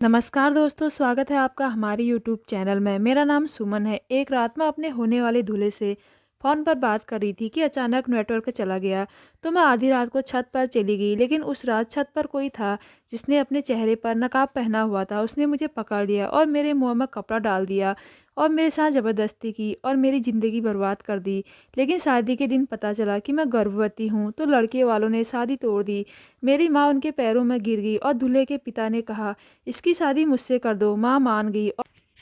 नमस्कार दोस्तों, स्वागत है आपका हमारे यूट्यूब चैनल में। मेरा नाम सुमन है। एक रात मैं अपने होने वाले दूल्हे से फ़ोन पर बात कर रही थी कि अचानक नेटवर्क चला गया। तो मैं आधी रात को छत पर चली गई, लेकिन उस रात छत पर कोई था जिसने अपने चेहरे पर नकाब पहना हुआ था। उसने मुझे पकड़ लिया और मेरे मुंह में कपड़ा डाल दिया और मेरे साथ ज़बरदस्ती की और मेरी ज़िंदगी बर्बाद कर दी। लेकिन शादी के दिन पता चला कि मैं गर्भवती हूँ, तो लड़के वालों ने शादी तोड़ दी। मेरी माँ उनके पैरों में गिर गई और दूल्हे के पिता ने कहा, इसकी शादी मुझसे कर दो। माँ मान गई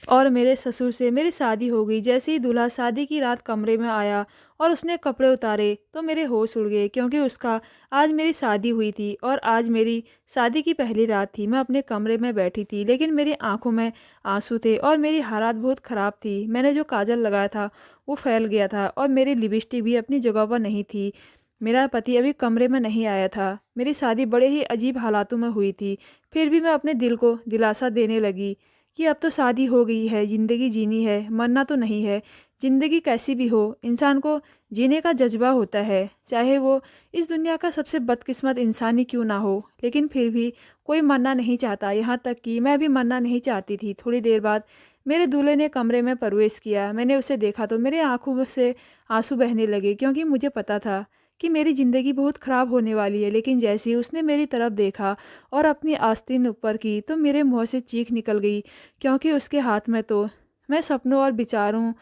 और मेरे ससुर से मेरी शादी हो गई। जैसे ही दूल्हा शादी की रात कमरे में आया और उसने कपड़े उतारे तो मेरे होश उड़ गए, क्योंकि उसका आज मेरी शादी हुई थी और आज मेरी शादी की पहली रात थी। मैं अपने कमरे में बैठी थी, लेकिन मेरी आंखों में आंसू थे और मेरी हालत बहुत ख़राब थी। मैंने जो काजल लगाया था वो फैल गया था और मेरी लिपस्टिक भी अपनी जगह पर नहीं थी। मेरा पति अभी कमरे में नहीं आया था। मेरी शादी बड़े ही अजीब हालातों में हुई थी। फिर भी मैं अपने दिल को दिलासा देने लगी कि अब तो शादी हो गई है, ज़िंदगी जीनी है, मरना तो नहीं है। ज़िंदगी कैसी भी हो, इंसान को जीने का जज्बा होता है, चाहे वो इस दुनिया का सबसे बदकिस्मत इंसान ही क्यों ना हो। लेकिन फिर भी कोई मरना नहीं चाहता, यहाँ तक कि मैं भी मरना नहीं चाहती थी। थोड़ी देर बाद मेरे दूल्हे ने कमरे में प्रवेश किया। मैंने उसे देखा तो मेरे आंखों में से आंसू बहने लगे, क्योंकि मुझे पता था कि मेरी ज़िंदगी बहुत ख़राब होने वाली है। लेकिन जैसे ही उसने मेरी तरफ देखा और अपनी आस्तीन ऊपर की, तो मेरे मुंह से चीख निकल गई, क्योंकि उसके हाथ में तो मैं सपनों और विचारों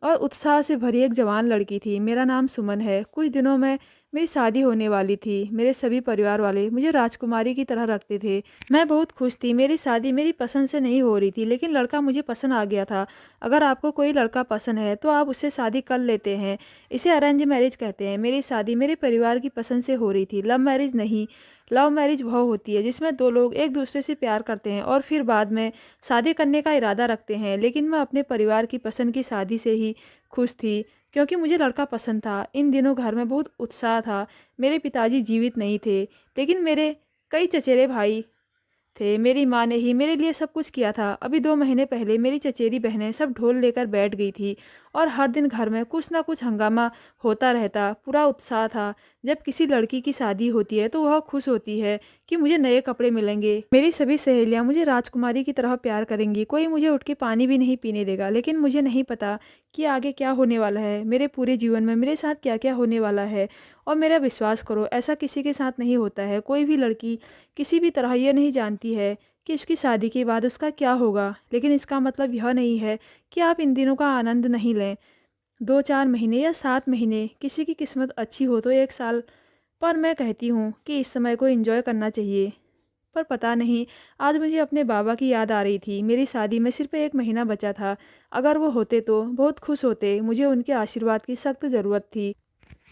और उत्साह से भरी एक जवान लड़की थी। मेरा नाम सुमन है। कुछ दिनों में मेरी शादी होने वाली थी। मेरे सभी परिवार वाले मुझे राजकुमारी की तरह रखते थे। मैं बहुत खुश थी। मेरी शादी मेरी पसंद से नहीं हो रही थी, लेकिन लड़का मुझे पसंद आ गया था। अगर आपको कोई लड़का पसंद है तो आप उससे शादी कर लेते हैं। इसे अरेंज मैरिज कहते हैं। मेरी शादी मेरे परिवार की पसंद से हो रही थी, लव मैरिज नहीं। लव मैरिज वह होती है जिसमें दो लोग एक दूसरे से प्यार करते हैं और फिर बाद में शादी करने का इरादा रखते हैं। लेकिन मैं अपने परिवार की पसंद की शादी से ही खुश थी, क्योंकि मुझे लड़का पसंद था। इन दिनों घर में बहुत उत्साह था। मेरे पिताजी जीवित नहीं थे, लेकिन मेरे कई चचेरे भाई थे। मेरी माँ ने ही मेरे लिए सब कुछ किया था। अभी 2 महीने पहले मेरी चचेरी बहनें सब ढोल लेकर बैठ गई थी और हर दिन घर में कुछ ना कुछ हंगामा होता रहता। पूरा उत्साह था। जब किसी लड़की की शादी होती है तो वह खुश होती है कि मुझे नए कपड़े मिलेंगे, मेरी सभी सहेलियां मुझे राजकुमारी की तरह प्यार करेंगी, कोई मुझे उठ के पानी भी नहीं पीने देगा। लेकिन मुझे नहीं पता कि आगे क्या होने वाला है, मेरे पूरे जीवन में मेरे साथ क्या क्या होने वाला है। और मेरा विश्वास करो, ऐसा किसी के साथ नहीं होता है। कोई भी लड़की किसी भी तरह ये नहीं जानती है कि उसकी शादी के बाद उसका क्या होगा। लेकिन इसका मतलब यह नहीं है कि आप इन दिनों का आनंद नहीं लें। 2-4 महीने या 7 महीने, किसी की किस्मत अच्छी हो तो 1 साल, पर मैं कहती हूँ कि इस समय को एंजॉय करना चाहिए। पर पता नहीं, आज मुझे अपने बाबा की याद आ रही थी। मेरी शादी में सिर्फ 1 महीना बचा था। अगर वो होते तो बहुत खुश होते। मुझे उनके आशीर्वाद की सख्त ज़रूरत थी।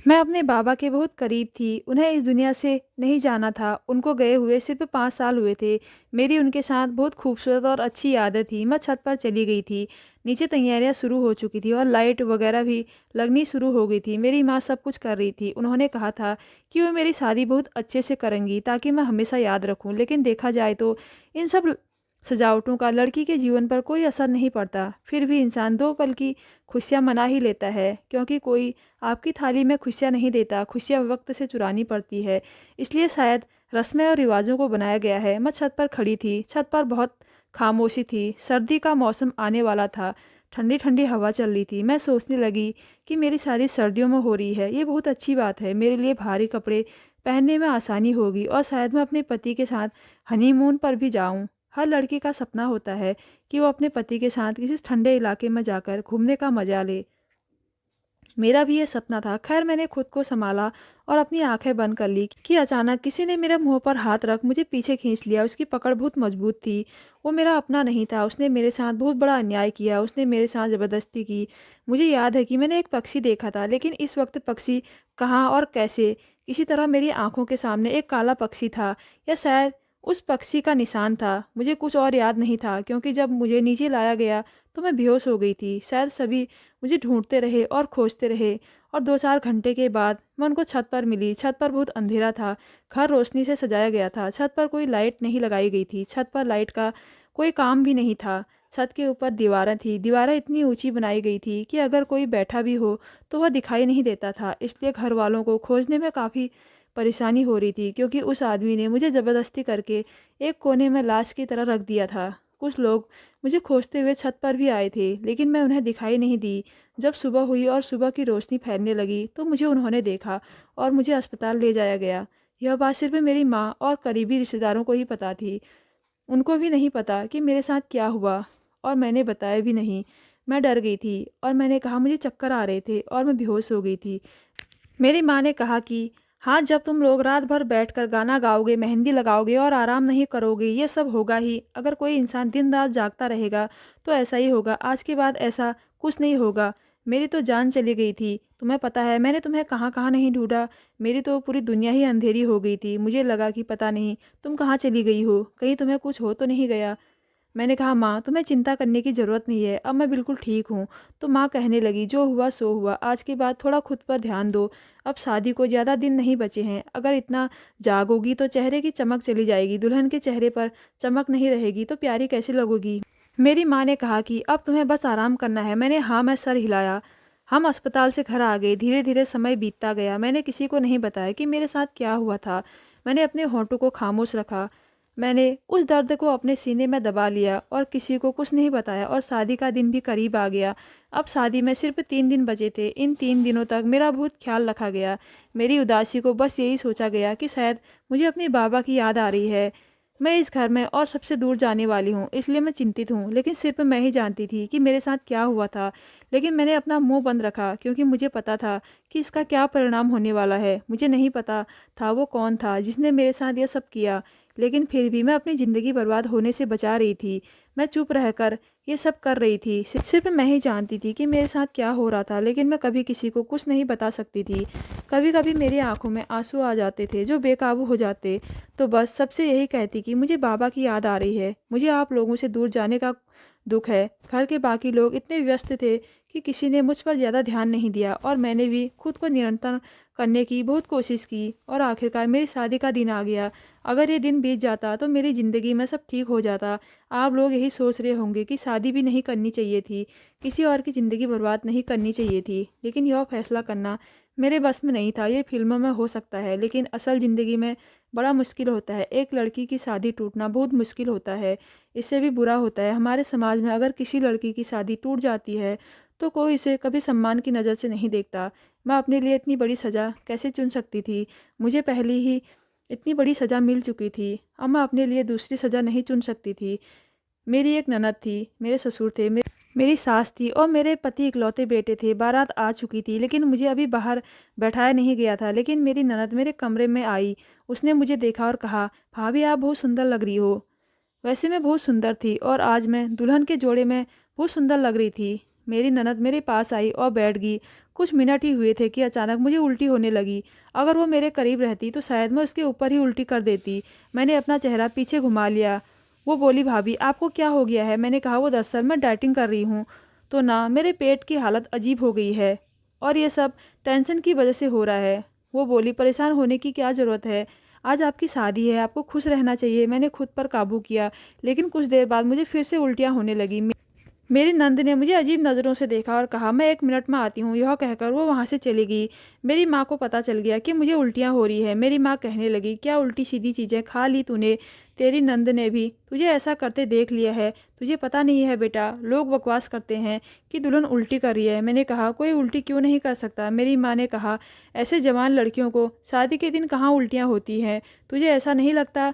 मैं अपने बाबा के बहुत करीब थी। उन्हें इस दुनिया से नहीं जाना था। उनको गए हुए सिर्फ 5 साल हुए थे। मेरी उनके साथ बहुत खूबसूरत और अच्छी यादें थी। मैं छत पर चली गई थी। नीचे तैयारियां शुरू हो चुकी थी और लाइट वगैरह भी लगनी शुरू हो गई थी। मेरी माँ सब कुछ कर रही थी। उन्होंने कहा था कि वो मेरी शादी बहुत अच्छे से करेंगी, ताकि मैं हमेशा याद रखूं। लेकिन देखा जाए तो इन सब सजावटों का लड़की के जीवन पर कोई असर नहीं पड़ता। फिर भी इंसान 2 पल की खुशियाँ मना ही लेता है, क्योंकि कोई आपकी थाली में खुशियाँ नहीं देता। खुशियाँ वक्त से चुरानी पड़ती है। इसलिए शायद रस्में और रिवाजों को बनाया गया है। मैं छत पर खड़ी थी। छत पर बहुत खामोशी थी। सर्दी का मौसम आने वाला था। ठंडी ठंडी हवा चल रही थी। मैं सोचने लगी कि मेरी शादी सर्दियों में हो रही है, ये बहुत अच्छी बात है। मेरे लिए भारी कपड़े पहनने में आसानी होगी और शायद मैं अपने पति के साथ हनीमून पर भी जाऊं। हर लड़की का सपना होता है कि वो अपने पति के साथ किसी ठंडे इलाके में जाकर घूमने का मजा ले। मेरा भी ये सपना था। खैर, मैंने खुद को संभाला और अपनी आंखें बंद कर ली कि अचानक किसी ने मेरे मुंह पर हाथ रख मुझे पीछे खींच लिया। उसकी पकड़ बहुत मजबूत थी। वो मेरा अपना नहीं था। उसने मेरे साथ बहुत बड़ा अन्याय किया। उसने मेरे साथ ज़बरदस्ती की। मुझे याद है कि मैंने एक पक्षी देखा था, लेकिन इस वक्त पक्षी कहाँ और कैसे, किसी तरह मेरी आंखों के सामने एक काला पक्षी था, या शायद उस पक्षी का निशान था। मुझे कुछ और याद नहीं था, क्योंकि जब मुझे नीचे लाया गया तो मैं बेहोश हो गई थी। शायद सभी मुझे ढूंढते रहे और खोजते रहे, और 2-4 घंटे के बाद मैं उनको छत पर मिली। छत पर बहुत अंधेरा था। घर रोशनी से सजाया गया था। छत पर कोई लाइट नहीं लगाई गई थी। छत पर लाइट का कोई काम भी नहीं था। छत के ऊपर दीवारें थी। दीवारें इतनी ऊंची बनाई गई थी कि अगर कोई बैठा भी हो तो वह दिखाई नहीं देता था। इसलिए घर वालों को खोजने में काफ़ी परेशानी हो रही थी क्योंकि उस आदमी ने मुझे ज़बरदस्ती करके एक कोने में लाश की तरह रख दिया था। कुछ लोग मुझे खोजते हुए छत पर भी आए थे, लेकिन मैं उन्हें दिखाई नहीं दी। जब सुबह हुई और सुबह की रोशनी फैलने लगी तो मुझे उन्होंने देखा और मुझे अस्पताल ले जाया गया। यह बात सिर्फ मेरी माँ और करीबी रिश्तेदारों को ही पता थी। उनको भी नहीं पता कि मेरे साथ क्या हुआ, और मैंने बताया भी नहीं। मैं डर गई थी और मैंने कहा मुझे चक्कर आ रहे थे और मैं बेहोश हो गई थी। मेरी माँ ने कहा कि हाँ, जब तुम लोग रात भर बैठकर गाना गाओगे, मेहंदी लगाओगे और आराम नहीं करोगे, ये सब होगा ही। अगर कोई इंसान दिन रात जागता रहेगा तो ऐसा ही होगा। आज के बाद ऐसा कुछ नहीं होगा। मेरी तो जान चली गई थी, तुम्हें पता है मैंने तुम्हें कहाँ कहाँ नहीं ढूंढा। मेरी तो पूरी दुनिया ही अंधेरी हो गई थी। मुझे लगा कि पता नहीं तुम कहाँ चली गई हो, कहीं तुम्हें कुछ हो तो नहीं गया। मैंने कहा माँ, तुम्हें चिंता करने की ज़रूरत नहीं है, अब मैं बिल्कुल ठीक हूँ। तो माँ कहने लगी जो हुआ सो हुआ, आज के बाद थोड़ा खुद पर ध्यान दो। अब शादी को ज़्यादा दिन नहीं बचे हैं। अगर इतना जागोगी तो चेहरे की चमक चली जाएगी। दुल्हन के चेहरे पर चमक नहीं रहेगी तो प्यारी कैसे लगोगी। मेरी माँ ने कहा कि अब तुम्हें बस आराम करना है। मैंने हाँ में सर हिलाया। हम अस्पताल से घर आ गए। धीरे धीरे समय बीतता गया। मैंने किसी को नहीं बताया कि मेरे साथ क्या हुआ था। मैंने अपने होंठों को खामोश रखा। मैंने उस दर्द को अपने सीने में दबा लिया और किसी को कुछ नहीं बताया। और शादी का दिन भी करीब आ गया। अब शादी में सिर्फ 3 दिन बचे थे। इन 3 दिनों तक मेरा बहुत ख्याल रखा गया। मेरी उदासी को बस यही सोचा गया कि शायद मुझे अपने बाबा की याद आ रही है। मैं इस घर में और सबसे दूर जाने वाली हूँ, इसलिए मैं चिंतित हूँ। लेकिन सिर्फ मैं ही जानती थी कि मेरे साथ क्या हुआ था। लेकिन मैंने अपना मुंह बंद रखा क्योंकि मुझे पता था कि इसका क्या परिणाम होने वाला है। मुझे नहीं पता था वो कौन था जिसने मेरे साथ यह सब किया, लेकिन फिर भी मैं अपनी ज़िंदगी बर्बाद होने से बचा रही थी। मैं चुप रहकर ये सब कर रही थी। सिर्फ मैं ही जानती थी कि मेरे साथ क्या हो रहा था, लेकिन मैं कभी किसी को कुछ नहीं बता सकती थी। कभी कभी मेरी आंखों में आंसू आ जाते थे जो बेकाबू हो जाते। तो बस सबसे यही कहती कि मुझे बाबा की याद आ रही है, मुझे आप लोगों से दूर जाने का दुख है। घर के बाकी लोग इतने व्यस्त थे कि किसी ने मुझ पर ज़्यादा ध्यान नहीं दिया, और मैंने भी खुद को नियंत्रण करने की बहुत कोशिश की। और आखिरकार मेरी शादी का दिन आ गया। अगर ये दिन बीत जाता तो मेरी ज़िंदगी में सब ठीक हो जाता। आप लोग यही सोच रहे होंगे कि शादी भी नहीं करनी चाहिए थी, किसी और की ज़िंदगी बर्बाद नहीं करनी चाहिए थी। लेकिन यह फैसला करना मेरे बस में नहीं था। ये फिल्मों में हो सकता है, लेकिन असल ज़िंदगी में बड़ा मुश्किल होता है। एक लड़की की शादी टूटना बहुत मुश्किल होता है। इससे भी बुरा होता है हमारे समाज में अगर किसी लड़की की शादी टूट जाती है तो कोई इसे कभी सम्मान की नज़र से नहीं देखता। मैं अपने लिए इतनी बड़ी सज़ा कैसे चुन सकती थी। मुझे पहले ही इतनी बड़ी सज़ा मिल चुकी थी, अब मैं अपने लिए दूसरी सज़ा नहीं चुन सकती थी। मेरी एक ननद थी, मेरे ससुर थे, मेरी सास थी और मेरे पति इकलौते बेटे थे। बारात आ चुकी थी लेकिन मुझे अभी बाहर बैठाया नहीं गया था। लेकिन मेरी ननद मेरे कमरे में आई। उसने मुझे देखा और कहा, भाभी आप बहुत सुंदर लग रही हो। वैसे मैं बहुत सुंदर थी और आज मैं दुल्हन के जोड़े में बहुत सुंदर लग रही थी। मेरी ननद मेरे पास आई और बैठ गई। कुछ मिनट ही हुए थे कि अचानक मुझे उल्टी होने लगी। अगर वो मेरे करीब रहती तो शायद मैं उसके ऊपर ही उल्टी कर देती। मैंने अपना चेहरा पीछे घुमा लिया। वो बोली, भाभी आपको क्या हो गया है। मैंने कहा, वो दरअसल मैं डाइटिंग कर रही हूँ तो ना मेरे पेट की हालत अजीब हो गई है और ये सब टेंशन की वजह से हो रहा है। वो बोली, परेशान होने की क्या ज़रूरत है, आज आपकी शादी है, आपको खुश रहना चाहिए। मैंने खुद पर काबू किया, लेकिन कुछ देर बाद मुझे फिर से उल्टियाँ होने लगी। मेरी नंद ने मुझे अजीब नज़रों से देखा और कहा, मैं 1 मिनट में आती हूँ। यह कहकर वो वहाँ से चली गई। मेरी माँ को पता चल गया कि मुझे उल्टियाँ हो रही है। मेरी माँ कहने लगी, क्या उल्टी सीधी चीज़ें खा ली तूने। तेरी नंद ने भी तुझे ऐसा करते देख लिया है। तुझे पता नहीं है बेटा, लोग बकवास करते हैं कि दुल्हन उल्टी कर रही है। मैंने कहा, कोई उल्टी क्यों नहीं कर सकता। मेरी माँ ने कहा, ऐसे जवान लड़कियों को शादी के दिन कहाँ उल्टियाँ होती हैं, तुझे ऐसा नहीं लगता।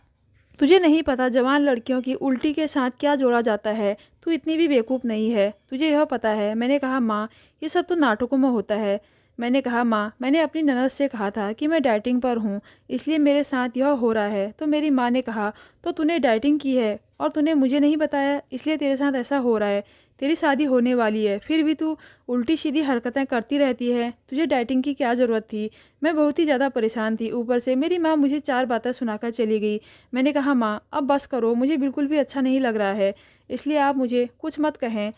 तुझे नहीं पता जवान लड़कियों की उल्टी के साथ क्या जोड़ा जाता है। तू इतनी भी बेवकूफ़ नहीं है, तुझे यह पता है। मैंने कहा, माँ ये सब तो नाटकों में होता है। मैंने कहा, माँ मैंने अपनी ननद से कहा था कि मैं डाइटिंग पर हूँ, इसलिए मेरे साथ यह हो रहा है। तो मेरी माँ ने कहा, तो तूने डाइटिंग की है और तूने मुझे नहीं बताया, इसलिए तेरे साथ ऐसा हो रहा है। तेरी शादी होने वाली है, फिर भी तू उल्टी सीधी हरकतें करती रहती है। तुझे डाइटिंग की क्या ज़रूरत थी। मैं बहुत ही ज़्यादा परेशान थी। ऊपर से मेरी माँ मुझे 4 बातें सुनाकर चली गई। मैंने कहा, माँ अब बस करो, मुझे बिल्कुल भी अच्छा नहीं लग रहा है, इसलिए आप मुझे कुछ मत कहें।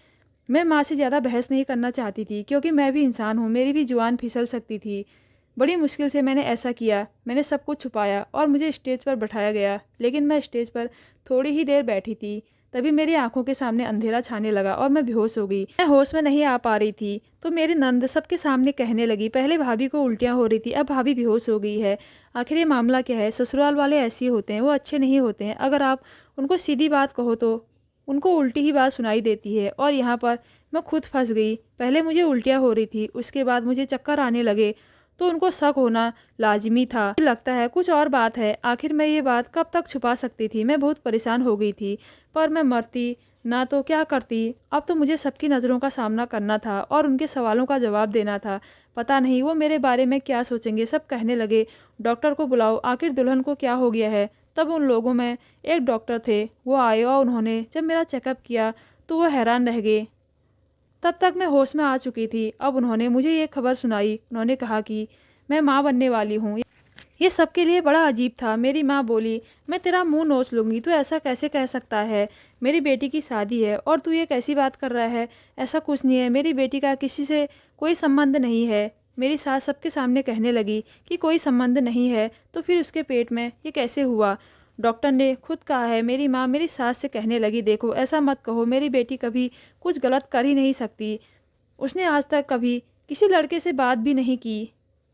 मैं माँ से ज़्यादा बहस नहीं करना चाहती थी क्योंकि मैं भी इंसान हूँ, मेरी भी जुबान फिसल सकती थी। बड़ी मुश्किल से मैंने ऐसा किया। मैंने सब कुछ छुपाया और मुझे स्टेज पर बैठाया गया। लेकिन मैं स्टेज पर थोड़ी ही देर बैठी थी। तभी मेरी आंखों के सामने अंधेरा छाने लगा और मैं बेहोश हो गई। मैं होश में नहीं आ पा रही थी तो मेरी नंद सबके सामने कहने लगी, पहले भाभी को उल्टियाँ हो रही थी, अब भाभी बेहोश हो गई है। आखिर ये मामला क्या है? ससुराल वाले ऐसे ही होते हैं, वो अच्छे नहीं होते हैं। अगर आप उनको सीधी बात कहो तो उनको उल्टी ही बात सुनाई देती है। और यहाँ पर मैं खुद फंस गई। पहले मुझे उल्टियाँ हो रही थी, उसके बाद मुझे चक्कर आने लगे, तो उनको शक होना लाजिमी था। मुझे लगता है कुछ और बात है। आखिर मैं ये बात कब तक छुपा सकती थी? मैं बहुत परेशान हो गई थी। पर मैं मरती ना तो क्या करती? अब तो मुझे सबकी नज़रों का सामना करना था और उनके सवालों का जवाब देना था। पता नहीं वो मेरे बारे में क्या सोचेंगे। सब कहने लगे, डॉक्टर को बुलाओ, आखिर दुल्हन को क्या हो गया है। तब उन लोगों में एक डॉक्टर थे, वो आए और उन्होंने जब मेरा चेकअप किया तो वो हैरान रह गए। तब तक मैं होश में आ चुकी थी। अब उन्होंने मुझे ये खबर सुनाई। उन्होंने कहा कि मैं माँ बनने वाली हूँ। ये सबके लिए बड़ा अजीब था। मेरी माँ बोली, मैं तेरा मुंह नोच लूँगी, तू ऐसा कैसे कह सकता है? मेरी बेटी की शादी है और तू ये कैसी बात कर रहा है? ऐसा कुछ नहीं है, मेरी बेटी का किसी से कोई संबंध नहीं है। मेरी सास सबके सामने कहने लगी कि कोई संबंध नहीं है, तो फिर उसके पेट में ये कैसे हुआ? डॉक्टर ने खुद कहा है। मेरी माँ मेरी सास से कहने लगी, देखो ऐसा मत कहो, मेरी बेटी कभी कुछ गलत कर ही नहीं सकती। उसने आज तक कभी किसी लड़के से बात भी नहीं की।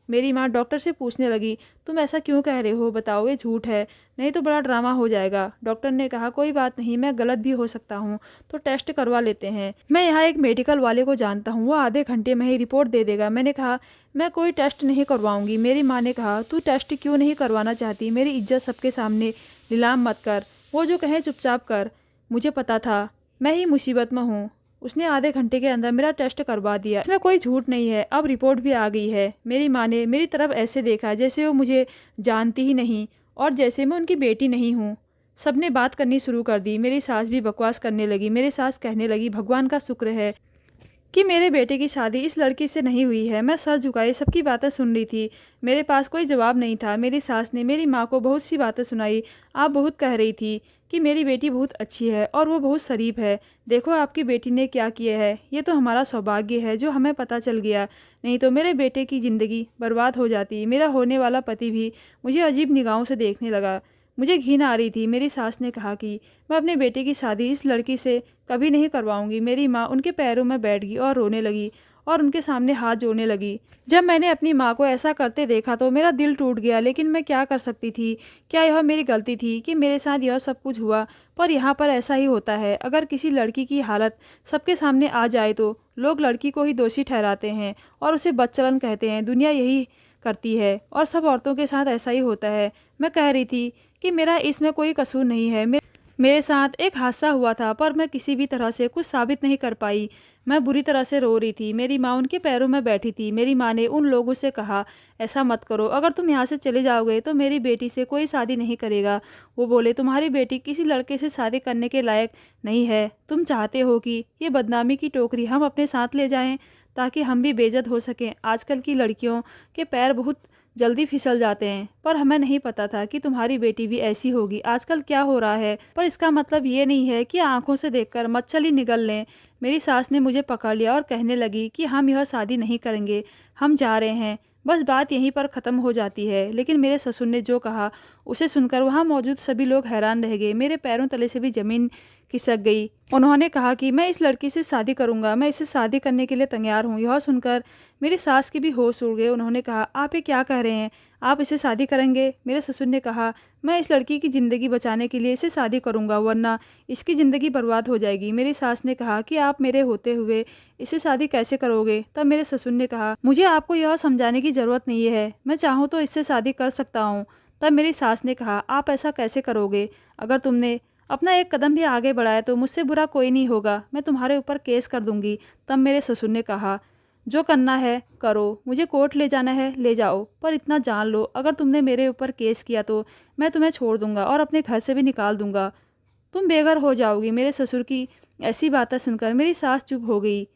मेरी माँ डॉक्टर से पूछने लगी, तुम ऐसा क्यों कह रहे हो? बताओ, ये झूठ है, नहीं तो बड़ा ड्रामा हो जाएगा। डॉक्टर ने कहा, कोई बात नहीं, मैं गलत भी हो सकता हूँ, तो टेस्ट करवा लेते हैं। मैं यहाँ एक मेडिकल वाले को जानता हूँ, वो आधे घंटे में ही रिपोर्ट दे देगा। मैंने कहा, मैं कोई टेस्ट नहीं करवाऊंगी। मेरी माँ ने कहा, तू टेस्ट क्यों नहीं करवाना चाहती? मेरी इज्जत सबके सामने नीलाम मत कर, वो जो कहे चुपचाप कर। मुझे पता था मैं ही मुसीबत में हूँ। उसने आधे घंटे के अंदर मेरा टेस्ट करवा दिया। इसमें कोई झूठ नहीं है। अब रिपोर्ट भी आ गई है। मेरी माँ ने मेरी तरफ ऐसे देखा जैसे वो मुझे जानती ही नहीं और जैसे मैं उनकी बेटी नहीं हूँ। सबने बात करनी शुरू कर दी। मेरी सास भी बकवास करने लगी। मेरी सास कहने लगी, भगवान का शुक्र है कि मेरे बेटे की शादी इस लड़की से नहीं हुई है। मैं सर झुकाए सबकी बातें सुन रही थी। मेरे पास कोई जवाब नहीं था। मेरी सास ने मेरी माँ को बहुत सी बातें सुनाई। आप बहुत कह रही थी कि मेरी बेटी बहुत अच्छी है और वो बहुत शरीफ है। देखो आपकी बेटी ने क्या किया है। ये तो हमारा सौभाग्य है जो हमें पता चल गया, नहीं तो मेरे बेटे की ज़िंदगी बर्बाद हो जाती। मेरा होने वाला पति भी मुझे अजीब निगाहों से देखने लगा। मुझे घिन आ रही थी। मेरी सास ने कहा कि मैं अपने बेटे की शादी इस लड़की से कभी नहीं करवाऊंगी। मेरी माँ उनके पैरों में बैठ गई और रोने लगी और उनके सामने हाथ जोड़ने लगी। जब मैंने अपनी माँ को ऐसा करते देखा तो मेरा दिल टूट गया, लेकिन मैं क्या कर सकती थी? क्या यह मेरी गलती थी कि मेरे साथ यह सब कुछ हुआ? पर यहाँ पर ऐसा ही होता है। अगर किसी लड़की की हालत सबके सामने आ जाए तो लोग लड़की को ही दोषी ठहराते हैं और उसे बदचलन कहते हैं। दुनिया यही करती है और सब औरतों के साथ ऐसा ही होता है। मैं कह रही थी कि मेरा इसमें कोई कसूर नहीं है। मेरे साथ एक हादसा हुआ था पर मैं किसी भी तरह से कुछ साबित नहीं कर पाई। मैं बुरी तरह से रो रही थी। मेरी माँ उनके पैरों में बैठी थी। मेरी माँ ने उन लोगों से कहा, ऐसा मत करो, अगर तुम यहाँ से चले जाओगे तो मेरी बेटी से कोई शादी नहीं करेगा। वो बोले, तुम्हारी बेटी किसी लड़के से शादी करने के लायक नहीं है। तुम चाहते हो कि ये बदनामी की टोकरी हम अपने साथ ले जाएं ताकि हम भी बेइज्जत हो सकें। आजकल की लड़कियों के पैर बहुत जल्दी फिसल जाते हैं, पर हमें नहीं पता था कि तुम्हारी बेटी भी ऐसी होगी। आजकल क्या हो रहा है, पर इसका मतलब ये नहीं है कि आंखों से देखकर मच्छली निगल लें। मेरी सास ने मुझे पकड़ लिया और कहने लगी कि हम यह शादी नहीं करेंगे, हम जा रहे हैं। बस बात यहीं पर ख़त्म हो जाती है। लेकिन मेरे ससुर ने जो कहा उसे सुनकर वहाँ मौजूद सभी लोग हैरान रह गए। मेरे पैरों तले से भी ज़मीन खिसक गई। उन्होंने कहा कि मैं इस लड़की से शादी करूंगा, मैं इसे शादी करने के लिए तैयार हूँ। यह सुनकर मेरी सास के भी होश उड़ गए। उन्होंने कहा, आप ये क्या कह रहे हैं? आप इसे शादी करेंगे? मेरे ससुर ने कहा, मैं इस लड़की की ज़िंदगी बचाने के लिए इसे शादी करूंगा, वरना इसकी ज़िंदगी बर्बाद हो जाएगी। मेरी सास ने कहा कि आप मेरे होते हुए इसे शादी कैसे करोगे? तब मेरे ससुर ने कहा, मुझे आपको यह समझाने की ज़रूरत नहीं है, मैं चाहूँ तो इससे शादी कर सकता हूँ। तब मेरी सास ने कहा, आप ऐसा कैसे करोगे? अगर तुमने अपना एक कदम भी आगे बढ़ाया तो मुझसे बुरा कोई नहीं होगा, मैं तुम्हारे ऊपर केस कर दूंगी। तब मेरे ससुर ने कहा, जो करना है करो, मुझे कोर्ट ले जाना है ले जाओ, पर इतना जान लो, अगर तुमने मेरे ऊपर केस किया तो मैं तुम्हें छोड़ दूंगा और अपने घर से भी निकाल दूंगा, तुम बेघर हो जाओगी। मेरे ससुर की ऐसी बातें सुनकर मेरी सास चुप हो गई।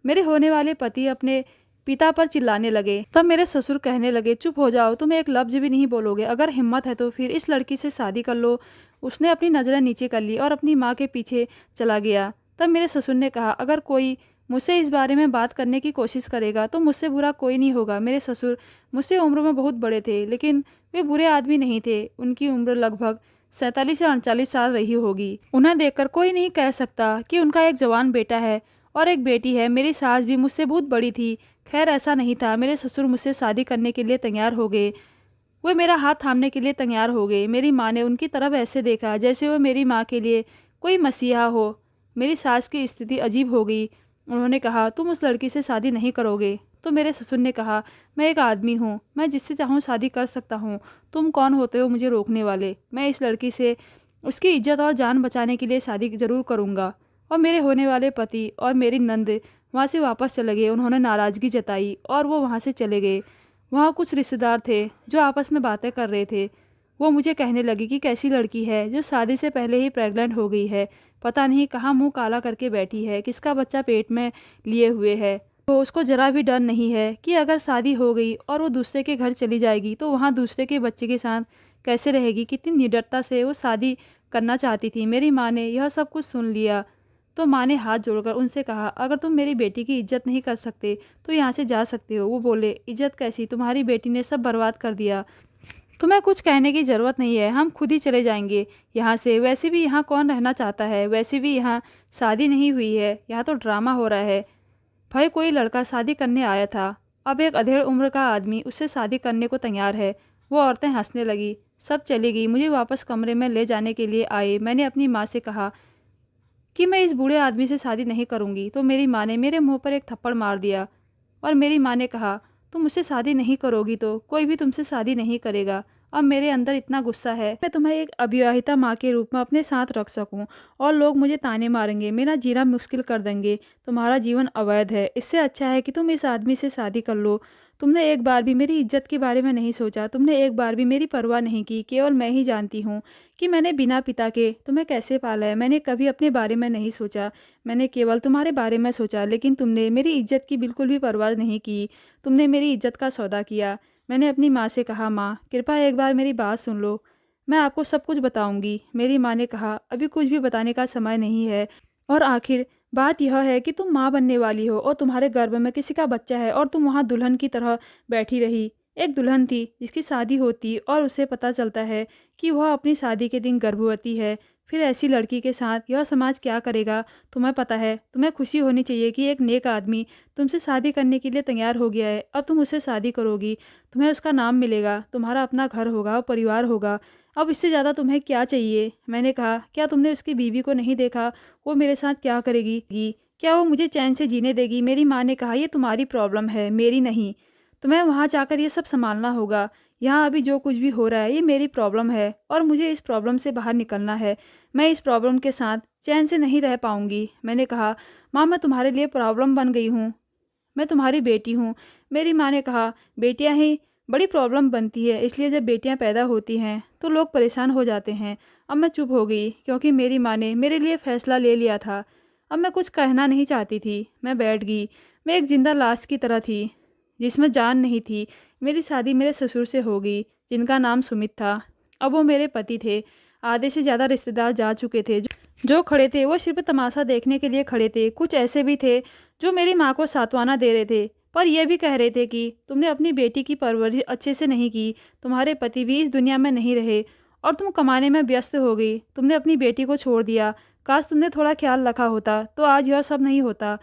मेरे होने वाले पति अपने पिता पर चिल्लाने लगे। तब मेरे ससुर कहने लगे, चुप हो जाओ, तुम एक लफ्ज भी नहीं बोलोगे। अगर हिम्मत है तो फिर इस लड़की से शादी कर लो। उसने अपनी नज़रें नीचे कर ली और अपनी माँ के पीछे चला गया। तब मेरे ससुर ने कहा, अगर कोई मुझसे इस बारे में बात करने की कोशिश करेगा तो मुझसे बुरा कोई नहीं होगा। मेरे ससुर मुझसे उम्र में बहुत बड़े थे, लेकिन वे बुरे आदमी नहीं थे। उनकी उम्र लगभग 47 या 48 साल रही होगी। उन्हें देखकर कोई नहीं कह सकता कि उनका एक जवान बेटा है और एक बेटी है। मेरी सास भी मुझसे बहुत बड़ी थी। खैर ऐसा नहीं था, मेरे ससुर मुझसे शादी करने के लिए तैयार हो गए। वे मेरा हाथ थामने के लिए तैयार हो गए। मेरी माँ ने उनकी तरफ ऐसे देखा जैसे वो मेरी माँ के लिए कोई मसीहा हो। मेरी सास की स्थिति अजीब हो गई। उन्होंने कहा, तुम उस लड़की से शादी नहीं करोगे। तो मेरे ससुर ने कहा, मैं एक आदमी हूँ, मैं जिससे चाहूँ शादी कर सकता हूँ। तुम कौन होते हो मुझे रोकने वाले? मैं इस लड़की से उसकी इज्जत और जान बचाने के लिए शादी ज़रूर करूँगा। और मेरे होने वाले पति और मेरी नंद वहाँ से वापस चले गए। उन्होंने नाराज़गी जताई और वो वहाँ से चले गए। वहाँ कुछ रिश्तेदार थे जो आपस में बातें कर रहे थे। वो मुझे कहने लगी कि कैसी लड़की है जो शादी से पहले ही प्रेग्नेंट हो गई है, पता नहीं कहाँ मुंह काला करके बैठी है, किसका बच्चा पेट में लिए हुए है। तो उसको ज़रा भी डर नहीं है कि अगर शादी हो गई और वो दूसरे के घर चली जाएगी तो वहाँ दूसरे के बच्चे के साथ कैसे रहेगी। कितनी निडरता से वो शादी करना चाहती थी। मेरी माँ ने यह सब कुछ सुन लिया तो माँ ने हाथ जोड़कर उनसे कहा, अगर तुम मेरी बेटी की इज्जत नहीं कर सकते तो यहाँ से जा सकते हो। वो बोले, इज्जत कैसी, तुम्हारी बेटी ने सब बर्बाद कर दिया। तुम्हें कुछ कहने की ज़रूरत नहीं है, हम खुद ही चले जाएंगे यहाँ से। वैसे भी यहाँ कौन रहना चाहता है, वैसे भी यहाँ शादी नहीं हुई है, यहाँ तो ड्रामा हो रहा है। भाई कोई लड़का शादी करने आया था, अब एक अधेड़ उम्र का आदमी उससे शादी करने को तैयार है। वो औरतें हंसने लगी, सब चली गई। मुझे वापस कमरे में ले जाने के लिए आए। मैंने अपनी माँ से कहा कि मैं इस बूढ़े आदमी से शादी नहीं करूँगी। तो मेरी माँ ने मेरे मुंह पर एक थप्पड़ मार दिया और मेरी माँ ने कहा, तुम मुझसे शादी नहीं करोगी तो कोई भी तुमसे शादी नहीं करेगा। अब मेरे अंदर इतना गुस्सा है, मैं तुम्हें एक अविवाहिता माँ के रूप में अपने साथ रख सकूं और लोग मुझे ताने मारेंगे, मेरा जीना मुश्किल कर देंगे। तुम्हारा जीवन अवैध है, इससे अच्छा है कि तुम इस आदमी से शादी कर लो। तुमने एक बार भी मेरी इज्जत के बारे में नहीं सोचा, तुमने एक बार भी मेरी परवाह नहीं की। केवल मैं ही जानती हूँ कि मैंने बिना पिता के तुम्हें कैसे पाला है। मैंने कभी अपने बारे में नहीं सोचा, मैंने केवल तुम्हारे बारे में सोचा। लेकिन तुमने मेरी इज्जत की बिल्कुल भी परवाह नहीं की, तुमने मेरी इज्जत का सौदा किया। मैंने अपनी माँ से कहा, माँ कृपया एक बार मेरी बात सुन लो, मैं आपको सब कुछ बताऊंगी। मेरी माँ ने कहा, अभी कुछ भी बताने का समय नहीं है। और आखिर बात यह है कि तुम माँ बनने वाली हो और तुम्हारे गर्भ में किसी का बच्चा है और तुम वहाँ दुल्हन की तरह बैठी रही। एक दुल्हन थी जिसकी शादी होती और उसे पता चलता है कि वह अपनी शादी के दिन गर्भवती है। फिर ऐसी लड़की के साथ यह समाज क्या करेगा तुम्हें पता है। तुम्हें खुशी होनी चाहिए कि एक नेक आदमी तुमसे शादी करने के लिए तैयार हो गया है। अब तुम उससे शादी करोगी, तुम्हें उसका नाम मिलेगा, तुम्हारा अपना घर होगा और परिवार होगा। अब इससे ज़्यादा तुम्हें क्या चाहिए? मैंने कहा, क्या तुमने उसकी बीवी को नहीं देखा, वो मेरे साथ क्या करेगी? क्या वो मुझे चैन से जीने देगी? मेरी माँ ने कहा, ये तुम्हारी प्रॉब्लम है, मेरी नहीं। तुम्हें वहाँ जाकर ये सब संभालना होगा। यहाँ अभी जो कुछ भी हो रहा है ये मेरी प्रॉब्लम है और मुझे इस प्रॉब्लम से बाहर निकलना है। मैं इस प्रॉब्लम के साथ चैन से नहीं रह पाऊँगी। मैंने कहा, माँ मैं तुम्हारे लिए प्रॉब्लम बन गई हूँ, मैं तुम्हारी बेटी हूँ। मेरी माँ ने कहा, बेटियाँ ही बड़ी प्रॉब्लम बनती है, इसलिए जब बेटियाँ पैदा होती हैं तो लोग परेशान हो जाते हैं। अब मैं चुप हो गई क्योंकि मेरी माँ ने मेरे लिए फ़ैसला ले लिया था। अब मैं कुछ कहना नहीं चाहती थी, मैं बैठ गई। मैं एक जिंदा लाश की तरह थी जिसमें जान नहीं थी। मेरी शादी मेरे ससुर से हो गई जिनका नाम सुमित था। अब वो मेरे पति थे। आधे से ज़्यादा रिश्तेदार जा चुके थे। जो खड़े थे वो सिर्फ तमाशा देखने के लिए खड़े थे। कुछ ऐसे भी थे जो मेरी माँ को सांत्वना दे रहे थे, पर यह भी कह रहे थे कि तुमने अपनी बेटी की परवरिश अच्छे से नहीं की, तुम्हारे पति भी इस दुनिया में नहीं रहे और तुम कमाने में व्यस्त हो गई। तुमने अपनी बेटी को छोड़ दिया। काश तुमने थोड़ा ख्याल रखा होता तो आज यह सब नहीं होता,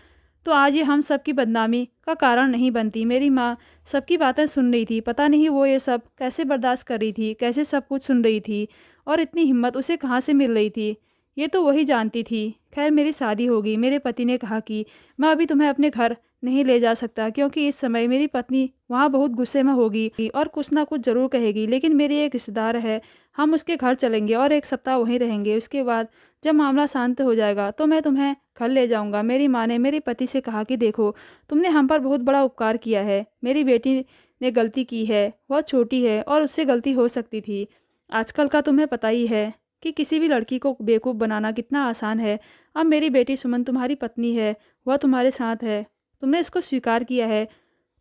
तो आज ये हम सब की बदनामी का कारण नहीं बनती। मेरी माँ सबकी बातें सुन रही थी। पता नहीं वो ये सब कैसे बर्दाश्त कर रही थी, कैसे सब कुछ सुन रही थी और इतनी हिम्मत उसे कहाँ से मिल रही थी, ये तो वही जानती थी। खैर मेरी शादी होगी। मेरे पति ने कहा कि मैं अभी तुम्हें अपने घर नहीं ले जा सकता क्योंकि इस समय मेरी पत्नी वहाँ बहुत गुस्से में होगी और कुछ ना कुछ ज़रूर कहेगी। लेकिन मेरी एक रिश्तेदार है, हम उसके घर चलेंगे और एक सप्ताह वहीं रहेंगे। उसके बाद जब मामला शांत हो जाएगा तो मैं तुम्हें घर ले जाऊंगा। मेरी माँ ने मेरे पति से कहा कि देखो, तुमने हम पर बहुत बड़ा उपकार किया है। मेरी बेटी ने गलती की है, वह छोटी है और उससे गलती हो सकती थी। आजकल का तुम्हें पता ही है कि किसी भी लड़की को बेवकूफ़ बनाना कितना आसान है। अब मेरी बेटी सुमन तुम्हारी पत्नी है, वह तुम्हारे साथ है, तुमने इसको स्वीकार किया है,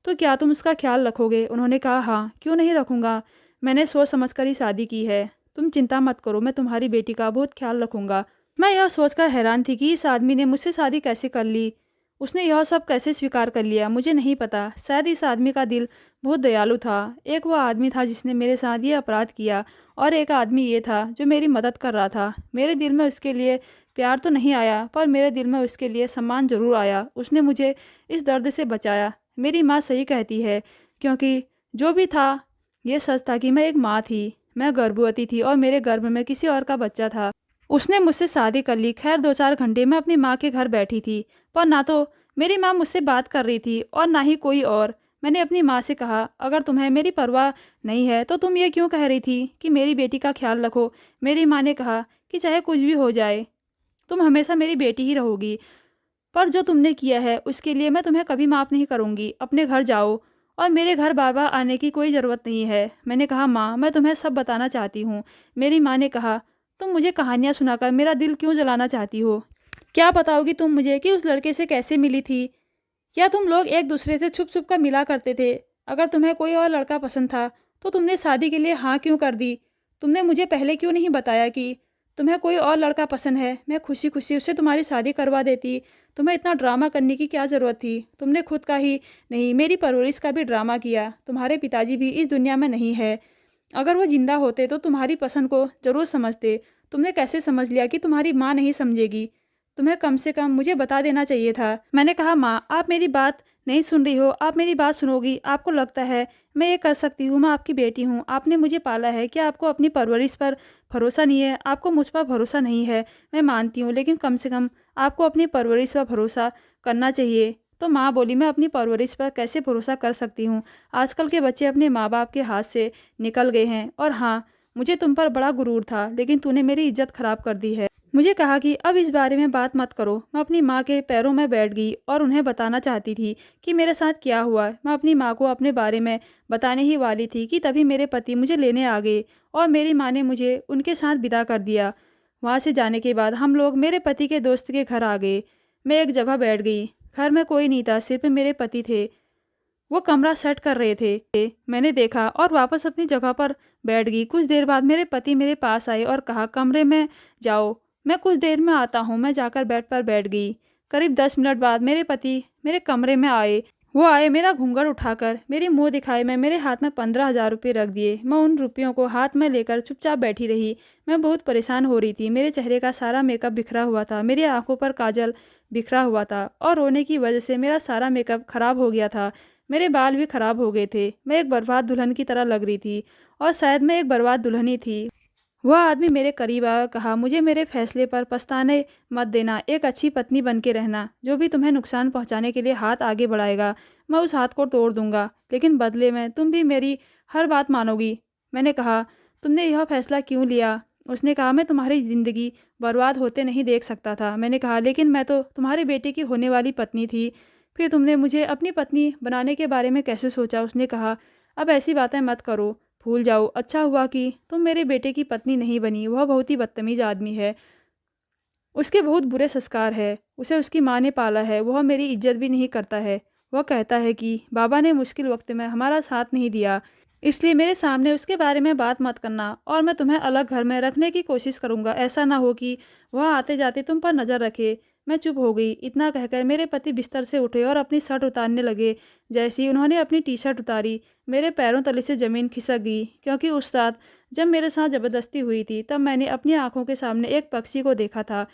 तो क्या तुम उसका ख्याल रखोगे? उन्होंने कहा, हाँ क्यों नहीं रखूँगा, मैंने सोच समझ कर ही शादी की है। तुम चिंता मत करो, मैं तुम्हारी बेटी का बहुत ख्याल रखूँगा। मैं यह सोचकर हैरान थी कि इस आदमी ने मुझसे शादी कैसे कर ली, उसने यह सब कैसे स्वीकार कर लिया। मुझे नहीं पता, शायद इस आदमी का दिल बहुत दयालु था। एक वो आदमी था जिसने मेरे साथ ये अपराध किया, और एक आदमी ये था जो मेरी मदद कर रहा था। मेरे दिल में उसके लिए प्यार तो नहीं आया, पर मेरे दिल में उसके लिए सम्मान ज़रूर आया। उसने मुझे इस दर्द से बचाया। मेरी माँ सही कहती है, क्योंकि जो भी था, ये सच था कि मैं एक माँ थी। मैं गर्भवती थी और मेरे गर्भ में किसी और का बच्चा था। उसने मुझसे शादी कर ली। खैर 2-4 घंटे मैं अपनी माँ के घर बैठी थी, पर ना तो मेरी माँ मुझसे बात कर रही थी और ना ही कोई और। मैंने अपनी माँ से कहा, अगर तुम्हें मेरी परवाह नहीं है तो तुम ये क्यों कह रही थी कि मेरी बेटी का ख्याल रखो। मेरी माँ ने कहा कि चाहे कुछ भी हो जाए, तुम हमेशा मेरी बेटी ही रहोगी, पर जो तुमने किया है उसके लिए मैं तुम्हें कभी माफ़ नहीं करूँगी। अपने घर जाओ, और मेरे घर बार बार आने की कोई ज़रूरत नहीं है। मैंने कहा, माँ मैं तुम्हें सब बताना चाहती हूँ। मेरी माँ ने कहा, तुम मुझे कहानियाँ सुनाकर मेरा दिल क्यों जलाना चाहती हो? क्या बताओगी तुम मुझे कि उस लड़के से कैसे मिली थी? या तुम लोग एक दूसरे से छुप छुप कर मिला करते थे? अगर तुम्हें कोई और लड़का पसंद था तो तुमने शादी के लिए हाँ क्यों कर दी? तुमने मुझे पहले क्यों नहीं बताया कि तुम्हें कोई और लड़का पसंद है? मैं खुशी खुशी उससे तुम्हारी शादी करवा देती। तुम्हें इतना ड्रामा करने की क्या ज़रूरत थी? तुमने खुद का ही नहीं, मेरी परवरिश का भी ड्रामा किया। तुम्हारे पिताजी भी इस दुनिया में नहीं है। अगर वो जिंदा होते तो तुम्हारी पसंद को ज़रूर समझते। तुमने कैसे समझ लिया कि तुम्हारी माँ नहीं समझेगी? तुम्हें कम से कम मुझे बता देना चाहिए था। मैंने कहा, माँ आप मेरी बात नहीं सुन रही हो, आप मेरी बात सुनोगी। आपको लगता है मैं ये कर सकती हूँ? मैं आपकी बेटी हूँ, आपने मुझे पाला है। क्या आपको अपनी परवरिश पर भरोसा नहीं है? आपको मुझ पर भरोसा नहीं है, मैं मानती हूँ, लेकिन कम से कम आपको अपनी परवरिश पर भरोसा करना चाहिए। तो माँ बोली, मैं अपनी परवरिश पर कैसे भरोसा कर सकती हूँ? आजकल के बच्चे अपने माँ बाप के हाथ से निकल गए हैं। और हाँ, मुझे तुम पर बड़ा गुरूर था, लेकिन तूने मेरी इज्जत खराब कर दी है। मुझे कहा कि अब इस बारे में बात मत करो। मैं अपनी माँ के पैरों में बैठ गई और उन्हें बताना चाहती थी कि मेरे साथ क्या हुआ। मैं अपनी माँ को अपने बारे में बताने ही वाली थी कि तभी मेरे पति मुझे लेने आ गए और मेरी माँ ने मुझे उनके साथ विदा कर दिया। वहाँ से जाने के बाद हम लोग मेरे पति के दोस्त के घर आ गए। मैं एक जगह बैठ गई। घर में कोई नहीं था, सिर्फ मेरे पति थे। वो कमरा सेट कर रहे थे। मैंने देखा और वापस अपनी जगह पर बैठ गई। कुछ देर बाद मेरे पति मेरे पास आए और कहा, कमरे में जाओ, मैं कुछ देर में आता हूँ। मैं जाकर बेड पर बैठ गई। करीब 10 मिनट बाद मेरे पति मेरे कमरे में आए। वो आए, मेरा घूंघट उठाकर मेरे मुंह दिखाए। मैं मेरे हाथ में 15,000 रुपये रख दिए। मैं उन रुपयों को हाथ में लेकर चुपचाप बैठी रही। मैं बहुत परेशान हो रही थी। मेरे चेहरे का सारा मेकअप बिखरा हुआ था, मेरी आंखों पर काजल बिखरा हुआ था, और रोने की वजह से मेरा सारा मेकअप खराब हो गया था। मेरे बाल भी खराब हो गए थे। मैं एक बर्बाद दुल्हन की तरह लग रही थी, और शायद मैं एक बर्बाद दुल्हन ही थी। वह आदमी मेरे करीब आया, कहा, मुझे मेरे फैसले पर पछताने मत देना। एक अच्छी पत्नी बन के रहना। जो भी तुम्हें नुकसान पहुंचाने के लिए हाथ आगे बढ़ाएगा, मैं उस हाथ को तोड़ दूंगा, लेकिन बदले में तुम भी मेरी हर बात मानोगी। मैंने कहा, तुमने यह फैसला क्यों लिया? उसने कहा, मैं तुम्हारी ज़िंदगी बर्बाद होते नहीं देख सकता था। मैंने कहा, लेकिन मैं तो तुम्हारी बेटे की होने वाली पत्नी थी। फिर तुमने मुझे अपनी पत्नी बनाने के बारे में कैसे सोचा? उसने कहा, अब ऐसी बातें मत करो, भूल जाओ। अच्छा हुआ कि तुम मेरे बेटे की पत्नी नहीं बनी। वह बहुत ही बदतमीज आदमी है। उसके बहुत बुरे संस्कार है। उसे उसकी माँ ने पाला है। वह मेरी इज्जत भी नहीं करता है। वह कहता है कि बाबा ने मुश्किल वक्त में हमारा साथ नहीं दिया, इसलिए मेरे सामने उसके बारे में बात मत करना, और मैं तुम्हें अलग घर में रखने की कोशिश करूंगा। ऐसा ना हो कि वह आते जाते तुम पर नज़र रखे। मैं चुप हो गई। इतना कहकर मेरे पति बिस्तर से उठे और अपनी शर्ट उतारने लगे। जैसे ही उन्होंने अपनी टी शर्ट उतारी, मेरे पैरों तले से ज़मीन खिसक गई, क्योंकि उस रात जब मेरे साथ ज़बरदस्ती हुई थी, तब मैंने अपनी आंखों के सामने एक पक्षी को देखा था।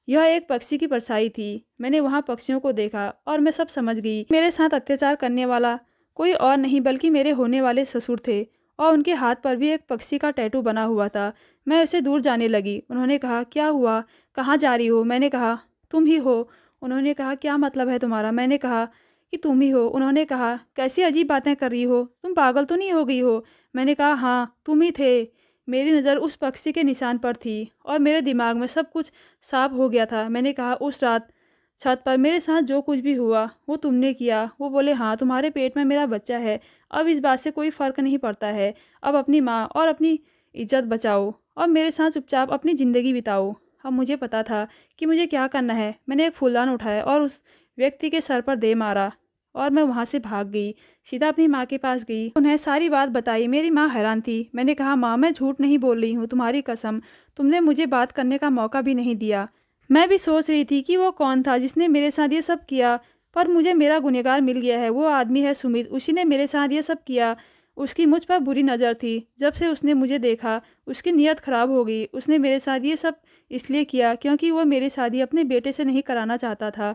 यह एक पक्षी की परछाई थी। मैंने वहां पक्षियों को देखा और मैं सब समझ गई। मेरे साथ अत्याचार करने वाला कोई और नहीं बल्कि मेरे होने वाले ससुर थे, और उनके हाथ पर भी एक पक्षी का टैटू बना हुआ था। मैं उससे दूर जाने लगी। उन्होंने कहा, क्या हुआ, कहाँ जा रही हो? मैंने कहा, तुम ही हो। उन्होंने कहा, क्या मतलब है तुम्हारा? मैंने कहा कि तुम ही हो। उन्होंने कहा, कैसी अजीब बातें कर रही हो, तुम पागल तो नहीं हो गई हो? मैंने कहा, हाँ तुम ही थे। मेरी नज़र उस पक्षी के निशान पर थी और मेरे दिमाग में सब कुछ साफ हो गया था। मैंने कहा, उस रात छत पर मेरे साथ जो कुछ भी हुआ वो तुमने किया। वो बोले, हाँ तुम्हारे पेट में मेरा बच्चा है। अब इस बात से कोई फ़र्क नहीं पड़ता है। अब अपनी माँ और अपनी इज्जत बचाओ और मेरे साथ चुपचाप अपनी ज़िंदगी बिताओ। अब मुझे पता था कि मुझे क्या करना है। मैंने एक फूलदान उठाया और उस व्यक्ति के सर पर दे मारा, और मैं वहाँ से भाग गई। सीधा अपनी माँ के पास गई, उन्हें सारी बात बताई। मेरी माँ हैरान थी। मैंने कहा, माँ मैं झूठ नहीं बोल रही हूँ, तुम्हारी कसम। तुमने मुझे बात करने का मौका भी नहीं दिया। मैं भी सोच रही थी कि वो कौन था जिसने मेरे साथ ये सब किया, पर मुझे मेरा गुनहगार मिल गया है, वो आदमी है सुमित। उसी ने मेरे साथ ये सब किया। उसकी मुझ पर बुरी नज़र थी। जब से उसने मुझे देखा, उसकी नीयत ख़राब हो गई। उसने मेरे साथ ये सब इसलिए किया क्योंकि वो मेरी शादी अपने बेटे से नहीं कराना चाहता था,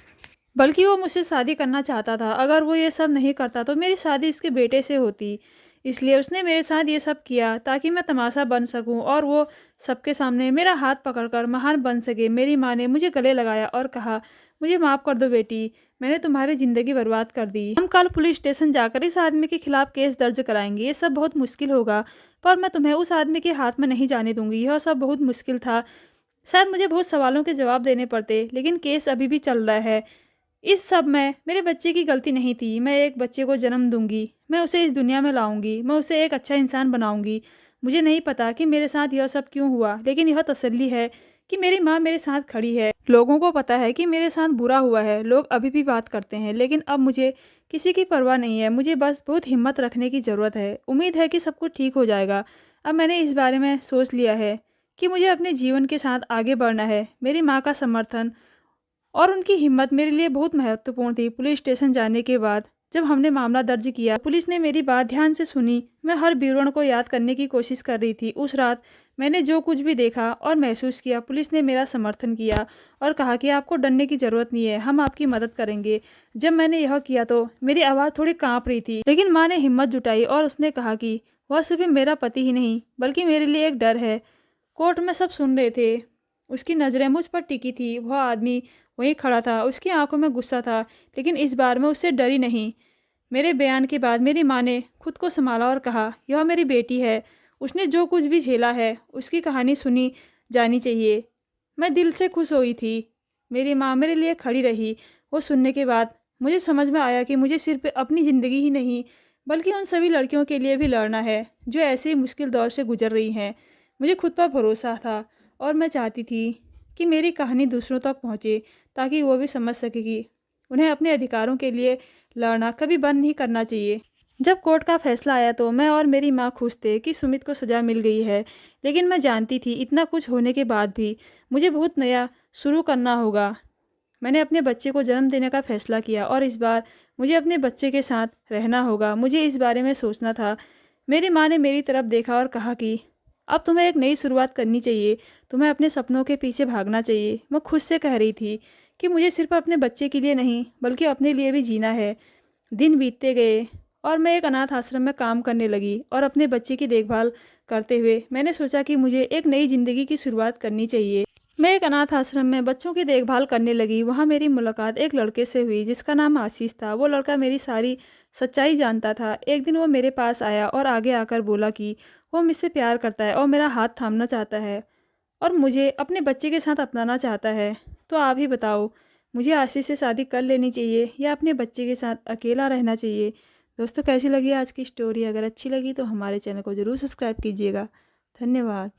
बल्कि वो मुझसे शादी करना चाहता था। अगर वो ये सब नहीं करता तो मेरी शादी उसके बेटे से होती। इसलिए उसने मेरे साथ ये सब किया ताकि मैं तमाशा बन सकूं और वो सबके सामने मेरा हाथ पकड़कर महान बन सके। मेरी माँ ने मुझे गले लगाया और कहा, मुझे माफ़ कर दो बेटी, मैंने तुम्हारी ज़िंदगी बर्बाद कर दी। हम कल पुलिस स्टेशन जाकर इस आदमी के खिलाफ केस दर्ज कराएंगे। ये सब बहुत मुश्किल होगा, पर मैं तुम्हें उस आदमी के हाथ में नहीं जाने दूंगी। यह सब बहुत मुश्किल था। शायद मुझे बहुत सवालों के जवाब देने पड़ते, लेकिन केस अभी भी चल रहा है। इस सब में मेरे बच्चे की गलती नहीं थी। मैं एक बच्चे को जन्म दूंगी, मैं उसे इस दुनिया में लाऊंगी, मैं उसे एक अच्छा इंसान बनाऊंगी। मुझे नहीं पता कि मेरे साथ यह सब क्यों हुआ, लेकिन यह तसल्ली है कि मेरी माँ मेरे साथ खड़ी है। लोगों को पता है कि मेरे साथ बुरा हुआ है, लोग अभी भी बात करते हैं, लेकिन अब मुझे किसी की परवाह नहीं है। मुझे बस बहुत हिम्मत रखने की ज़रूरत है। उम्मीद है कि सब कुछ ठीक हो जाएगा। अब मैंने इस बारे में सोच लिया है कि मुझे अपने जीवन के साथ आगे बढ़ना है। मेरी माँ का समर्थन और उनकी हिम्मत मेरे लिए बहुत महत्वपूर्ण थी। पुलिस स्टेशन जाने के बाद जब हमने मामला दर्ज किया, पुलिस ने मेरी बात ध्यान से सुनी। मैं हर विवरण को याद करने की कोशिश कर रही थी। उस रात मैंने जो कुछ भी देखा और महसूस किया, पुलिस ने मेरा समर्थन किया और कहा कि आपको डरने की ज़रूरत नहीं है, हम आपकी मदद करेंगे। जब मैंने यह किया तो मेरी आवाज़ थोड़ी काँप रही थी, लेकिन माँ ने हिम्मत जुटाई और उसने कहा कि वह सिर्फ मेरा पति ही नहीं, बल्कि मेरे लिए एक डर है। कोर्ट में सब सुन रहे थे। उसकी नज़रें मुझ पर टिकी थी। वह आदमी वहीं खड़ा था। उसकी आंखों में गुस्सा था, लेकिन इस बार मैं उससे डरी नहीं। मेरे बयान के बाद मेरी माँ ने खुद को संभाला और कहा, यह मेरी बेटी है। उसने जो कुछ भी झेला है, उसकी कहानी सुनी जानी चाहिए। मैं दिल से खुश हुई थी। मेरी माँ मेरे लिए खड़ी रही। वो सुनने के बाद मुझे समझ में आया कि मुझे सिर्फ अपनी ज़िंदगी ही नहीं, बल्कि उन सभी लड़कियों के लिए भी लड़ना है जो ऐसे ही मुश्किल दौर से गुजर रही हैं। मुझे खुद पर भरोसा था और मैं चाहती थी कि मेरी कहानी दूसरों तक पहुँचे, ताकि वो भी समझ सके कि उन्हें अपने अधिकारों के लिए लड़ना कभी बंद नहीं करना चाहिए। जब कोर्ट का फैसला आया तो मैं और मेरी माँ खुश थे कि सुमित को सज़ा मिल गई है, लेकिन मैं जानती थी इतना कुछ होने के बाद भी मुझे बहुत नया शुरू करना होगा। मैंने अपने बच्चे को जन्म देने का फैसला किया और इस बार मुझे अपने बच्चे के साथ रहना होगा। मुझे इस बारे में सोचना था। मेरी माँ ने मेरी तरफ देखा और कहा कि अब तुम्हें एक नई शुरुआत करनी चाहिए, तुम्हें अपने सपनों के पीछे भागना चाहिए। मैं खुद से कह रही थी कि मुझे सिर्फ अपने बच्चे के लिए नहीं, बल्कि अपने लिए भी जीना है। दिन बीतते गए और मैं एक अनाथ आश्रम में काम करने लगी और अपने बच्चे की देखभाल करते हुए मैंने सोचा कि मुझे एक नई ज़िंदगी की शुरुआत करनी चाहिए। मैं एक अनाथ आश्रम में बच्चों की देखभाल करने लगी। वहाँ मेरी मुलाकात एक लड़के से हुई जिसका नाम आशीष था। वो लड़का मेरी सारी सच्चाई जानता था। एक दिन वो मेरे पास आया और आगे आकर बोला कि वो मुझसे प्यार करता है और मेरा हाथ थामना चाहता है और मुझे अपने बच्चे के साथ अपनाना चाहता है। तो आप ही बताओ, मुझे आशीष से शादी कर लेनी चाहिए या अपने बच्चे के साथ अकेला रहना चाहिए? दोस्तों, कैसी लगी आज की स्टोरी? अगर अच्छी लगी तो हमारे चैनल को ज़रूर सब्सक्राइब कीजिएगा। धन्यवाद।